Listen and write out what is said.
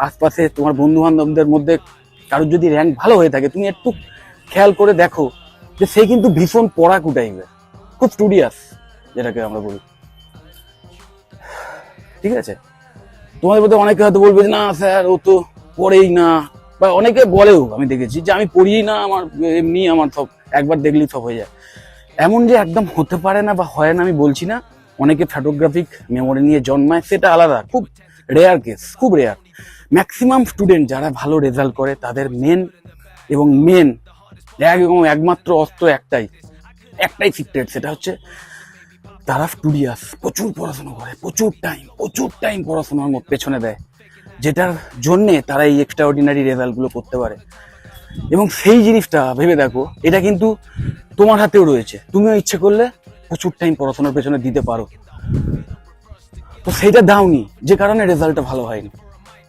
আশপাশে তোমার বন্ধু বান্ধবদের মধ্যে কারোর যদি র্যাঙ্ক ভালো হয়ে থাকে, তুমি একটু খেয়াল করে দেখো যে সে কিন্তু ভীষণ পড়াকু টাইপের, খুব স্টুডিয়াস যেটাকে আমরা বলি। ঠিক আছে, তোমাদের মধ্যে অনেকে হয়তো বলবে না স্যার ও তো পড়েই না, বা অনেকে বলেও, আমি দেখেছি যে আমি পড়িই না, আমার এমনি আমার সব একবার দেখলেই সব হয়ে যায়। এমন যে একদম হতে পারে না বা হয় না আমি বলছি না, অনেকে ফটোগ্রাফিক মেমোরি নিয়ে জন্মায়, সেটা আলাদা, খুব রেয়ার কেস, খুব রেয়ার। ম্যাক্সিমাম স্টুডেন্ট যারা ভালো রেজাল্ট করে তাদের মেন এবং একমাত্র অস্ত্র একটাই সিক্রেট, সেটা হচ্ছে তারা স্টুডিয়াস, প্রচুর পড়াশোনা করে, প্রচুর টাইম পড়াশোনার পেছনে দেয়, যেটার জন্যে তারা এই এক্সট্রা অর্ডিনারি রেজাল্ট গুলো করতে পারে। এবং সেই জিনিসটা ভেবে দেখো, এটা কিন্তু তোমার হাতেও রয়েছে, তুমিও ইচ্ছে করলে প্রচুর টাইম পড়াশোনার পেছনে দিতে পারো, তো সেইটা দাওনি, যে কারণে রেজাল্টটা ভালো হয়নি।